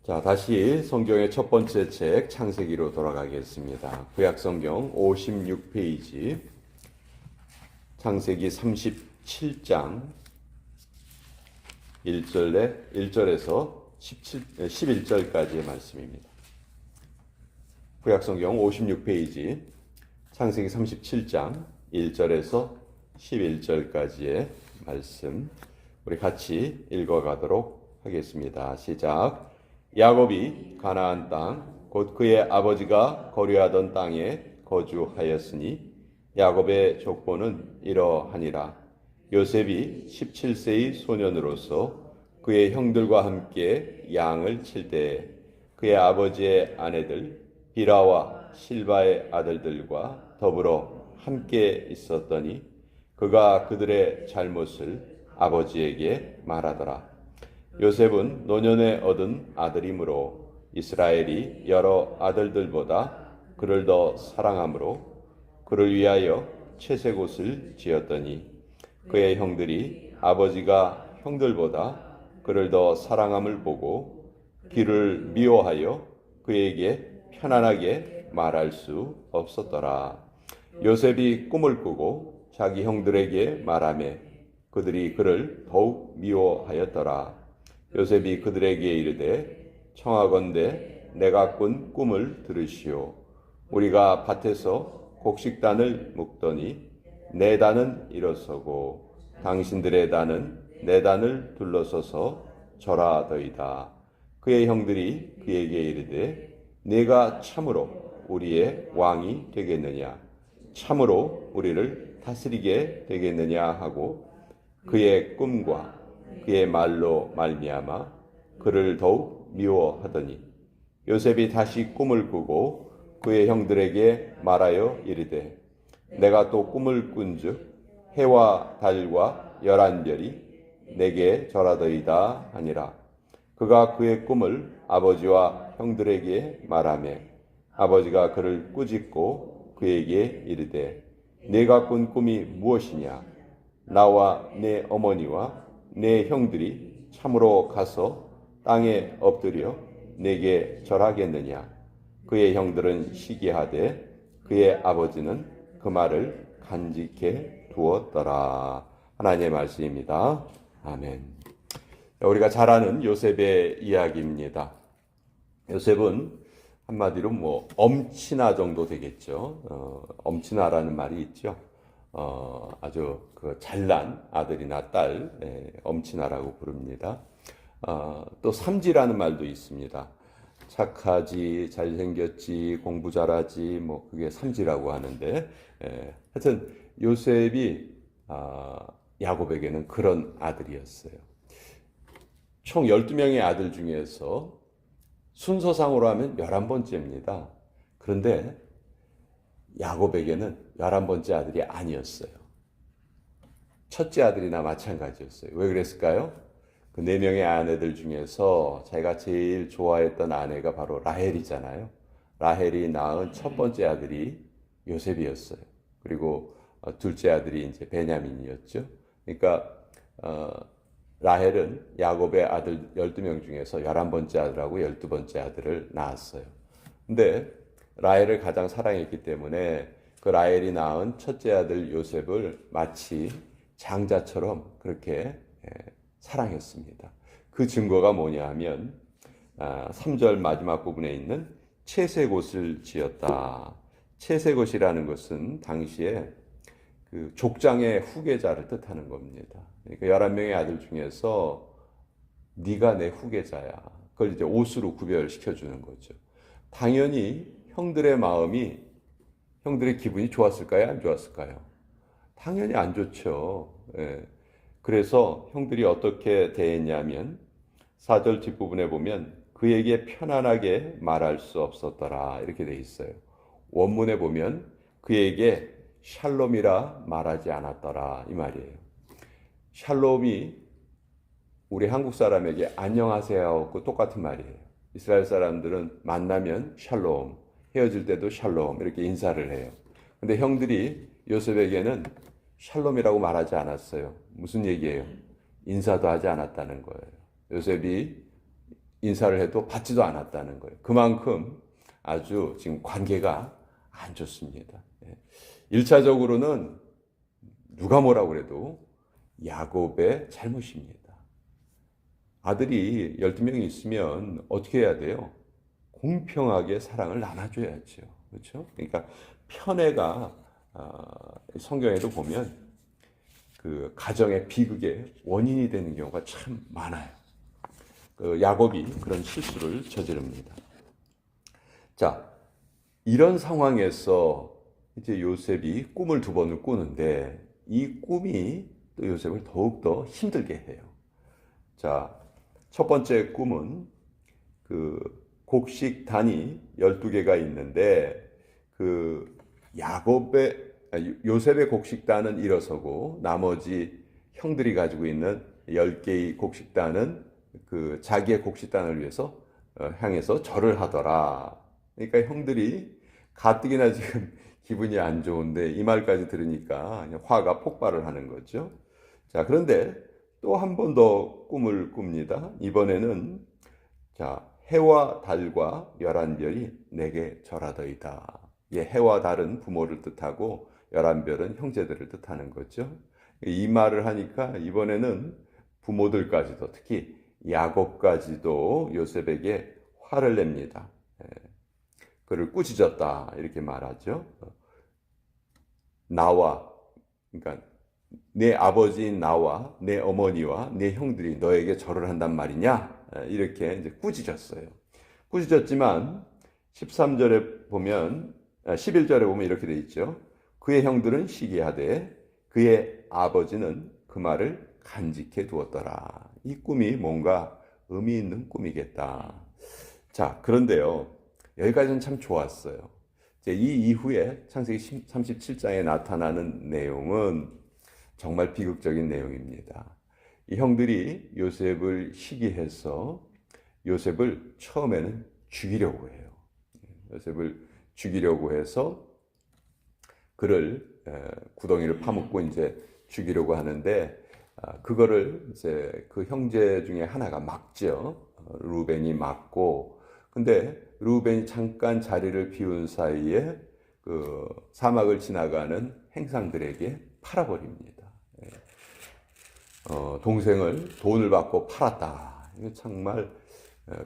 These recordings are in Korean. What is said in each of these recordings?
자, 다시 성경의 첫 번째 책 창세기로 돌아가겠습니다. 구약 성경 56페이지 창세기 37장 1절에서 11절까지의 말씀입니다. 구약 성경 56페이지 창세기 37장 1절에서 11절까지의 말씀 우리 같이 읽어가도록 하겠습니다. 시작. 야곱이 가나안 땅 곧 그의 아버지가 거류하던 땅에 거주하였으니 야곱의 족보는 이러하니라. 요셉이 17세의 소년으로서 그의 형들과 함께 양을 칠 때에 그의 아버지의 아내들 비라와 실바의 아들들과 더불어 함께 있었더니 그가 그들의 잘못을 아버지에게 말하더라. 요셉은 노년에 얻은 아들이므로 이스라엘이 여러 아들들보다 그를 더 사랑하므로 그를 위하여 채색옷을 지었더니 그의 형들이 아버지가 형들보다 그를 더 사랑함을 보고 그를 미워하여 그에게 편안하게 말할 수 없었더라. 요셉이 꿈을 꾸고 자기 형들에게 말하매 그들이 그를 더욱 미워하였더라. 요셉이 그들에게 이르되 청하건대 내가 꾼 꿈을 들으시오. 우리가 밭에서 곡식단을 묶더니 내 단은 일어서고 당신들의 단은 내 단을 둘러서서 절하더이다. 그의 형들이 그에게 이르되 네가 참으로 우리의 왕이 되겠느냐? 참으로 우리를 다스리게 되겠느냐 하고 그의 꿈과 그의 말로 말미암아 그를 더욱 미워하더니 요셉이 다시 꿈을 꾸고 그의 형들에게 말하여 이르되 내가 또 꿈을 꾼즉 해와 달과 11별이 내게 절하더이다 하니라. 그가 그의 꿈을 아버지와 형들에게 말하며 아버지가 그를 꾸짖고 그에게 이르되 네가 꾼 꿈이 무엇이냐? 나와 내 어머니와 내 형들이 참으로 가서 땅에 엎드려 내게 절하겠느냐? 그의 형들은 시기하되 그의 아버지는 그 말을 간직해 두었더라. 하나님의 말씀입니다. 아멘. 우리가 잘 아는 요셉의 이야기입니다. 요셉은 한마디로 엄친아 정도 되겠죠. 엄친아라는 말이 있죠. 아주 잘난 아들이나 딸, 엄친아라고 부릅니다. 또 삼지라는 말도 있습니다. 착하지, 잘생겼지, 공부 잘하지, 그게 삼지라고 하는데, 하여튼 요셉이 야곱에게는 그런 아들이었어요. 총 12명의 아들 중에서 순서상으로 하면 11번째입니다. 그런데 야곱에게는 11번째 아들이 아니었어요. 첫째 아들이나 마찬가지였어요. 왜 그랬을까요? 그 4명의 아내들 중에서 자기가 제일 좋아했던 아내가 바로 라헬이잖아요. 라헬이 낳은 첫 번째 아들이 요셉이었어요. 그리고 둘째 아들이 이제 베냐민이었죠. 그러니까 라헬은 야곱의 아들 12명 중에서 11번째 아들하고 12번째 아들을 낳았어요. 근데 라헬을 가장 사랑했기 때문에 그 라헬이 낳은 첫째 아들 요셉을 마치 장자처럼 그렇게 사랑했습니다. 그 증거가 뭐냐 하면 3절 마지막 부분에 있는 채색옷을 지었다. 채색옷이라는 것은 당시에 그 족장의 후계자를 뜻하는 겁니다. 그러니까 11명의 아들 중에서 네가 내 후계자야. 그걸 이제 옷으로 구별시켜 주는 거죠. 당연히 형들의 마음이, 형들의 기분이 좋았을까요? 안 좋았을까요? 당연히 안 좋죠. 그래서 형들이 어떻게 대했냐면 4절 뒷부분에 보면 그에게 편안하게 말할 수 없었더라 이렇게 돼 있어요. 원문에 보면 그에게 샬롬이라 말하지 않았더라 이 말이에요. 샬롬이 우리 한국 사람에게 안녕하세요하고 똑같은 말이에요. 이스라엘 사람들은 만나면 샬롬, 헤어질 때도 샬롬 이렇게 인사를 해요. 근데 형들이 요셉에게는 샬롬이라고 말하지 않았어요. 무슨 얘기예요? 인사도 하지 않았다는 거예요. 요셉이 인사를 해도 받지도 않았다는 거예요. 그만큼 아주 지금 관계가 안 좋습니다. 1차적으로는 누가 뭐라고 그래도 야곱의 잘못입니다. 아들이 12명이 있으면 어떻게 해야 돼요? 공평하게 사랑을 나눠줘야죠. 그렇죠? 그러니까 편애가 성경에도 보면 그 가정의 비극의 원인이 되는 경우가 참 많아요. 그 야곱이 그런 실수를 저지릅니다. 자, 이런 상황에서 이제 요셉이 꿈을 2번을 꾸는데 이 꿈이 또 요셉을 더욱더 힘들게 해요. 자, 첫 번째 꿈은 그 곡식단이 12개가 있는데 그 요셉의 곡식단은 일어서고 나머지 형들이 가지고 있는 10개의 곡식단은 그 자기의 곡식단을 위해서 향해서 절을 하더라. 그러니까 형들이 가뜩이나 지금 기분이 안 좋은데 이 말까지 들으니까 화가 폭발을 하는 거죠. 자, 그런데 또 한 번 더 꿈을 꿉니다. 이번에는 자, 해와 달과 11별이 내게 절하더이다. 예, 해와 달은 부모를 뜻하고 11별은 형제들을 뜻하는 거죠. 이 말을 하니까 이번에는 부모들까지도 특히 야곱까지도 요셉에게 화를 냅니다. 그를 꾸짖었다 이렇게 말하죠. 나와, 그러니까 내 아버지인 나와 내 어머니와 내 형들이 너에게 절을 한단 말이냐? 이렇게 이제 꾸짖었어요. 꾸짖었지만 13절에 보면 11절에 보면 이렇게 돼 있죠. 그의 형들은 시기하되 그의 아버지는 그 말을 간직해 두었더라. 이 꿈이 뭔가 의미 있는 꿈이겠다. 자, 그런데요. 여기까지는 참 좋았어요. 이제 이 이후에 창세기 37장에 나타나는 내용은 정말 비극적인 내용입니다. 이 형들이 요셉을 시기해서 요셉을 처음에는 죽이려고 해요. 요셉을 죽이려고 해서 그를 구덩이를 파묻고 이제 죽이려고 하는데 그거를 이제 그 형제 중에 하나가 막죠. 루벤이 막고 근데 루벤이 잠깐 자리를 비운 사이에 그 사막을 지나가는 행상들에게 팔아버립니다. 동생을 돈을 받고 팔았다. 이거 정말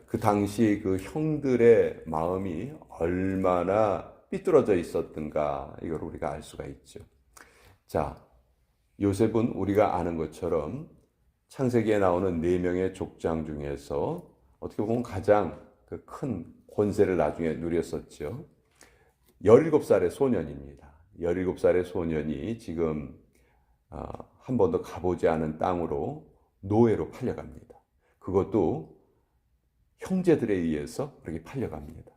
그 당시 그 형들의 마음이 얼마나 삐뚤어져 있었던가 이걸 우리가 알 수가 있죠. 자, 요셉은 우리가 아는 것처럼 창세기에 나오는 4명의 족장 중에서 어떻게 보면 가장 그 큰 권세를 나중에 누렸었죠. 17살의 소년입니다. 17살의 소년이 지금 한 번도 가보지 않은 땅으로 노예로 팔려갑니다. 그것도 형제들에 의해서 그렇게 팔려갑니다.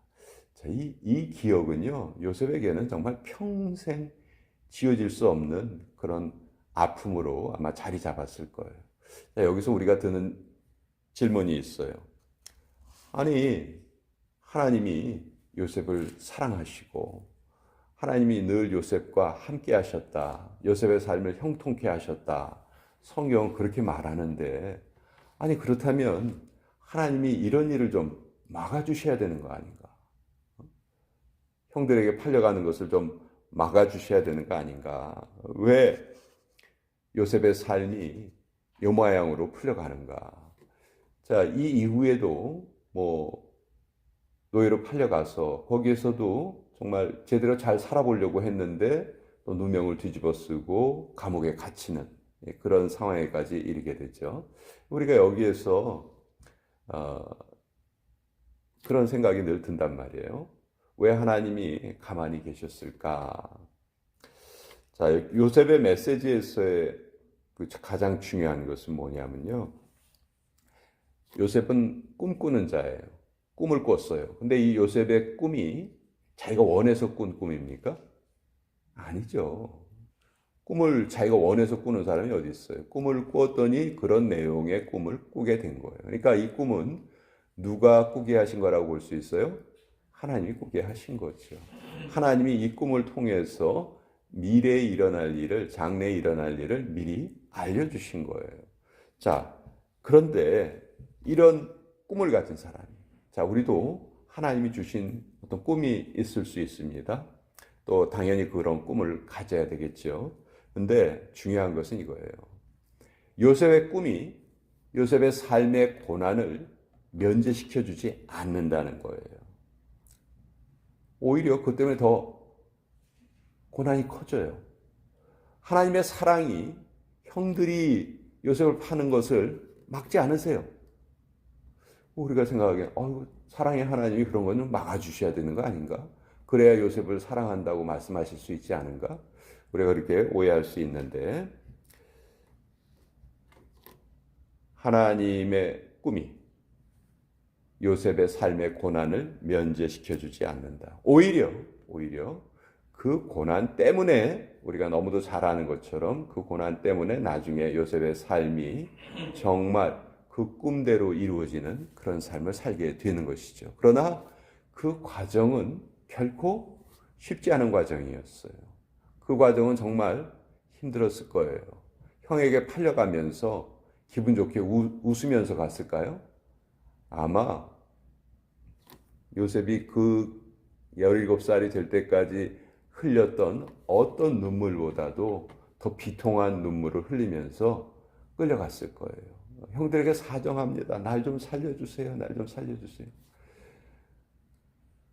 자, 이 기억은요, 요셉에게는 정말 평생 지워질 수 없는 그런 아픔으로 아마 자리 잡았을 거예요. 자, 여기서 우리가 드는 질문이 있어요. 아니, 하나님이 요셉을 사랑하시고 하나님이 늘 요셉과 함께 하셨다. 요셉의 삶을 형통케 하셨다. 성경은 그렇게 말하는데 아니 그렇다면 하나님이 이런 일을 좀 막아주셔야 되는 거 아닌가? 형들에게 팔려가는 것을 좀 막아주셔야 되는 거 아닌가? 왜 요셉의 삶이 요 모양으로 풀려가는가? 자, 이 이후에도 노예로 팔려가서 거기에서도 정말 제대로 잘 살아보려고 했는데 또 누명을 뒤집어 쓰고 감옥에 갇히는 그런 상황에까지 이르게 되죠. 우리가 여기에서 그런 생각이 늘 든단 말이에요. 왜 하나님이 가만히 계셨을까? 자, 요셉의 메시지에서의 가장 중요한 것은 뭐냐면요. 요셉은 꿈꾸는 자예요. 꿈을 꿨어요. 근데 이 요셉의 꿈이 자기가 원해서 꾼 꿈입니까? 아니죠. 꿈을 자기가 원해서 꾸는 사람이 어디 있어요? 꿈을 꾸었더니 그런 내용의 꿈을 꾸게 된 거예요. 그러니까 이 꿈은 누가 꾸게 하신 거라고 볼 수 있어요? 하나님이 꾸게 하신 거죠. 하나님이 이 꿈을 통해서 미래에 일어날 일을, 장래에 일어날 일을 미리 알려주신 거예요. 자, 그런데 이런 꿈을 가진 사람이. 자, 우리도 하나님이 주신 어떤 꿈이 있을 수 있습니다. 또 당연히 그런 꿈을 가져야 되겠죠. 근데 중요한 것은 이거예요. 요셉의 꿈이 요셉의 삶의 고난을 면제시켜 주지 않는다는 거예요. 오히려 그 때문에 더 고난이 커져요. 하나님의 사랑이 형들이 요셉을 파는 것을 막지 않으세요. 우리가 생각하기에 사랑의 하나님이 그런 거는 막아주셔야 되는 거 아닌가? 그래야 요셉을 사랑한다고 말씀하실 수 있지 않은가? 우리가 그렇게 오해할 수 있는데, 하나님의 꿈이 요셉의 삶의 고난을 면제시켜주지 않는다. 오히려 그 고난 때문에, 우리가 너무도 잘 아는 것처럼 그 고난 때문에 나중에 요셉의 삶이 정말 그 꿈대로 이루어지는 그런 삶을 살게 되는 것이죠. 그러나 그 과정은 결코 쉽지 않은 과정이었어요. 그 과정은 정말 힘들었을 거예요. 형에게 팔려가면서 기분 좋게 웃으면서 갔을까요? 아마 요셉이 그 17살이 될 때까지 흘렸던 어떤 눈물보다도 더 비통한 눈물을 흘리면서 끌려갔을 거예요. 형들에게 사정합니다. 날 좀 살려주세요. 날 좀 살려주세요.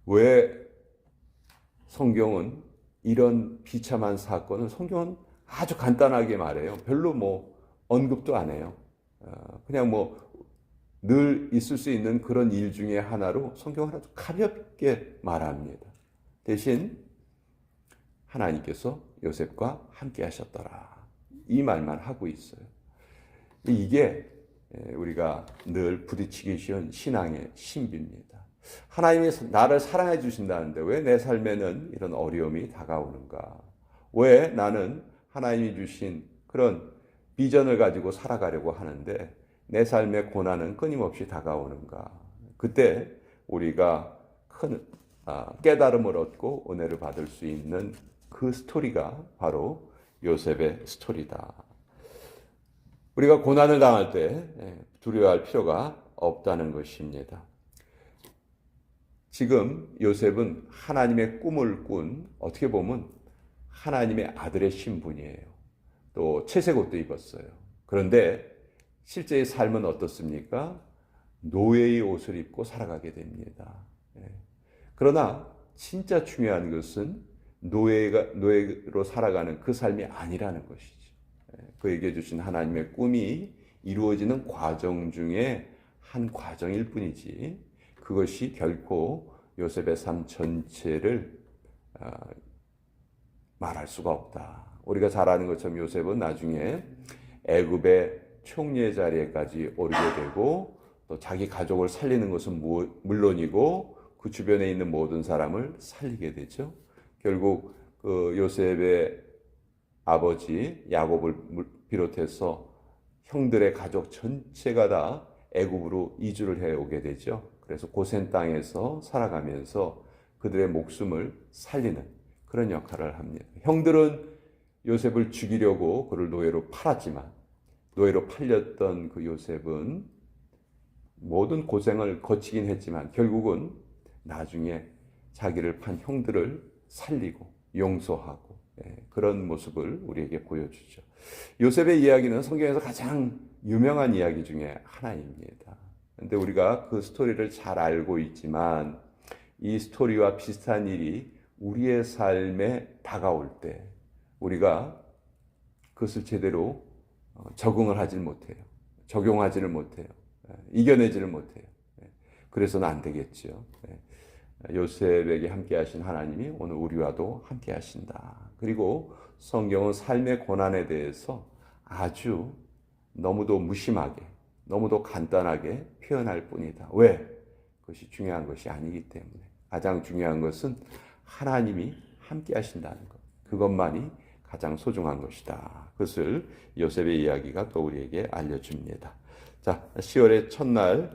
왜 성경은 이런 비참한 사건을 성경은 아주 간단하게 말해요. 별로 언급도 안 해요. 그냥 늘 있을 수 있는 그런 일 중에 하나로 성경은 아주 가볍게 말합니다. 대신 하나님께서 요셉과 함께 하셨더라. 이 말만 하고 있어요. 이게 우리가 늘 부딪히기 쉬운 신앙의 신비입니다. 하나님이 나를 사랑해 주신다는데 왜 내 삶에는 이런 어려움이 다가오는가? 왜 나는 하나님이 주신 그런 비전을 가지고 살아가려고 하는데 내 삶의 고난은 끊임없이 다가오는가? 그때 우리가 큰 깨달음을 얻고 은혜를 받을 수 있는 그 스토리가 바로 요셉의 스토리다. 우리가 고난을 당할 때 두려워할 필요가 없다는 것입니다. 지금 요셉은 하나님의 꿈을 꾼, 어떻게 보면 하나님의 아들의 신분이에요. 또 채색옷도 입었어요. 그런데 실제의 삶은 어떻습니까? 노예의 옷을 입고 살아가게 됩니다. 그러나 진짜 중요한 것은 노예로 살아가는 그 삶이 아니라는 것이죠. 그에게 주신 하나님의 꿈이 이루어지는 과정 중에 한 과정일 뿐이지 그것이 결코 요셉의 삶 전체를 말할 수가 없다. 우리가 잘 아는 것처럼 요셉은 나중에 애굽의 총리의 자리에까지 오르게 되고 또 자기 가족을 살리는 것은 물론이고 그 주변에 있는 모든 사람을 살리게 되죠. 결국 그 요셉의 아버지 야곱을 비롯해서 형들의 가족 전체가 다 애굽으로 이주를 해오게 되죠. 그래서 고센 땅에서 살아가면서 그들의 목숨을 살리는 그런 역할을 합니다. 형들은 요셉을 죽이려고 그를 노예로 팔았지만 노예로 팔렸던 그 요셉은 모든 고생을 거치긴 했지만 결국은 나중에 자기를 판 형들을 살리고 용서하고 그런 모습을 우리에게 보여주죠. 요셉의 이야기는 성경에서 가장 유명한 이야기 중에 하나입니다. 그런데 우리가 그 스토리를 잘 알고 있지만 이 스토리와 비슷한 일이 우리의 삶에 다가올 때 우리가 그것을 제대로 적응을 하질 못해요. 적용하지를 못해요. 이겨내지를 못해요. 그래서는 안 되겠죠. 요셉에게 함께 하신 하나님이 오늘 우리와도 함께 하신다. 그리고 성경은 삶의 고난에 대해서 아주 너무도 무심하게, 너무도 간단하게 표현할 뿐이다. 왜? 그것이 중요한 것이 아니기 때문에. 가장 중요한 것은 하나님이 함께 하신다는 것. 그것만이 가장 소중한 것이다. 그것을 요셉의 이야기가 또 우리에게 알려줍니다. 자, 10월의 첫날